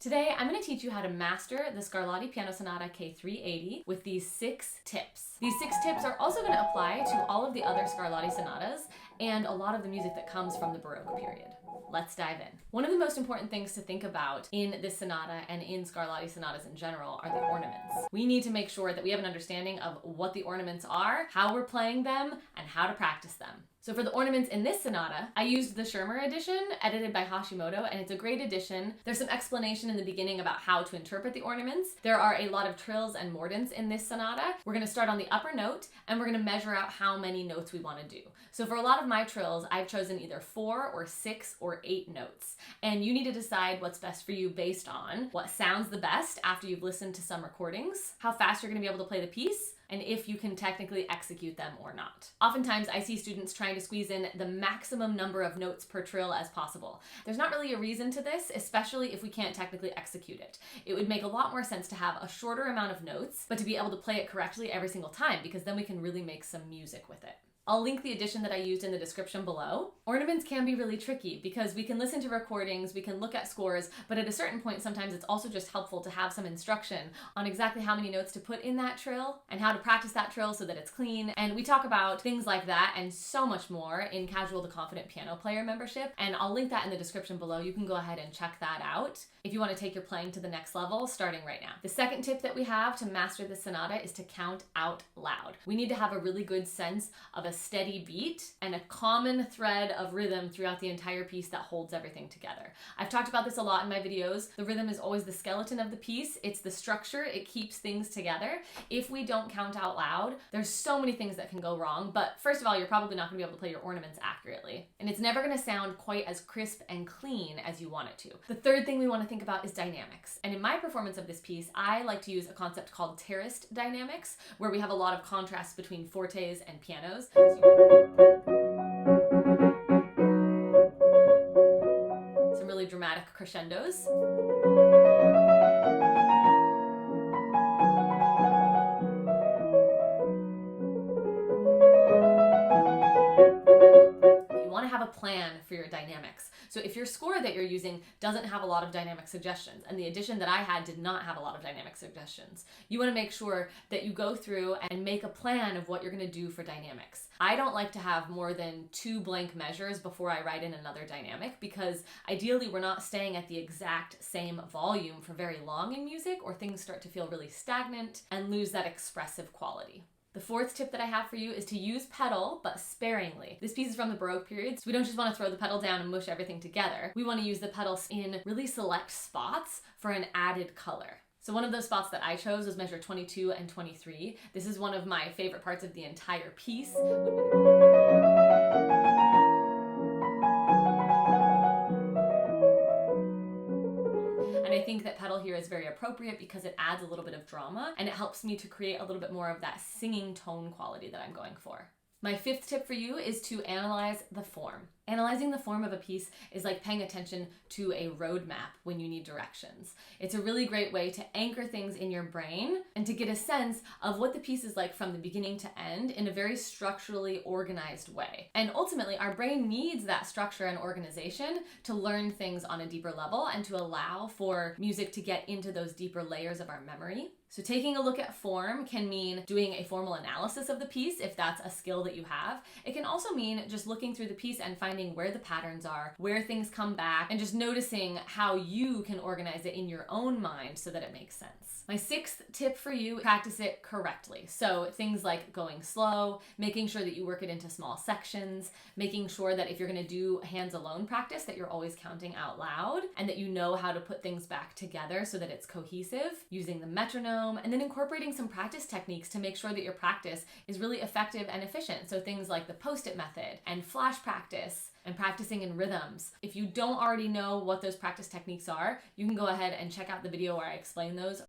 Today, I'm going to teach you how to master the Scarlatti Piano Sonata K 380 with these 6 tips. These 6 tips are also going to apply to all of the other Scarlatti sonatas and a lot of the music that comes from the Baroque period. Let's dive in. One of the most important things to think about in this sonata and in Scarlatti sonatas in general are the ornaments. We need to make sure that we have an understanding of what the ornaments are, how we're playing them, and how to practice them. So for the ornaments in this sonata, I used the Schirmer edition, edited by Hashimoto, and it's a great edition. There's some explanation in the beginning about how to interpret the ornaments. There are a lot of trills and mordents in this sonata. We're going to start on the upper note, and we're going to measure out how many notes we want to do. So for a lot of my trills, I've chosen either 4 or 6 or 8 notes. And you need to decide what's best for you based on what sounds the best after you've listened to some recordings, how fast you're going to be able to play the piece, and if you can technically execute them or not. Oftentimes, I see students trying to squeeze in the maximum number of notes per trill as possible. There's not really a reason to this, especially if we can't technically execute it. It would make a lot more sense to have a shorter amount of notes, but to be able to play it correctly every single time, because then we can really make some music with it. I'll link the edition that I used in the description below. Ornaments can be really tricky because we can listen to recordings, we can look at scores, but at a certain point, sometimes it's also just helpful to have some instruction on exactly how many notes to put in that trill and how to practice that trill so that it's clean. And we talk about things like that and so much more in Casual to Confident Piano Player membership. And I'll link that in the description below. You can go ahead and check that out if you want to take your playing to the next level, starting right now. The second tip that we have to master this sonata is to count out loud. We need to have a really good sense of a steady beat and a common thread of rhythm throughout the entire piece that holds everything together. I've talked about this a lot in my videos. The rhythm is always the skeleton of the piece. It's the structure. It keeps things together. If we don't count out loud, there's so many things that can go wrong. But first of all, you're probably not going to be able to play your ornaments accurately. And it's never going to sound quite as crisp and clean as you want it to. The third thing we want to think about is dynamics. And in my performance of this piece, I like to use a concept called terraced dynamics, where we have a lot of contrast between fortes and pianos. Some really dramatic crescendos. Have a plan for your dynamics. So if your score that you're using doesn't have a lot of dynamic suggestions, and the edition that I had did not have a lot of dynamic suggestions, you want to make sure that you go through and make a plan of what you're going to do for dynamics. I don't like to have more than 2 blank measures before I write in another dynamic, because ideally we're not staying at the exact same volume for very long in music, or things start to feel really stagnant and lose that expressive quality. The fourth tip that I have for you is to use pedal, but sparingly. This piece is from the Baroque period, so we don't just want to throw the pedal down and mush everything together. We want to use the pedal in really select spots for an added color. So one of those spots that I chose was measure 22 and 23. This is one of my favorite parts of the entire piece. And I think that pedal here is very appropriate because it adds a little bit of drama and it helps me to create a little bit more of that singing tone quality that I'm going for. My fifth tip for you is to analyze the form. Analyzing the form of a piece is like paying attention to a roadmap when you need directions. It's a really great way to anchor things in your brain and to get a sense of what the piece is like from the beginning to end in a very structurally organized way. And ultimately, our brain needs that structure and organization to learn things on a deeper level and to allow for music to get into those deeper layers of our memory. So taking a look at form can mean doing a formal analysis of the piece if that's a skill that you have. It can also mean just looking through the piece and finding where the patterns are, where things come back, and just noticing how you can organize it in your own mind so that it makes sense. My sixth tip for you, practice it correctly. So things like going slow, making sure that you work it into small sections, making sure that if you're going to do hands alone practice that you're always counting out loud and that you know how to put things back together so that it's cohesive, using the metronome, and then incorporating some practice techniques to make sure that your practice is really effective and efficient. So things like the post-it method and flash practice and practicing in rhythms. If you don't already know what those practice techniques are, you can go ahead and check out the video where I explain those.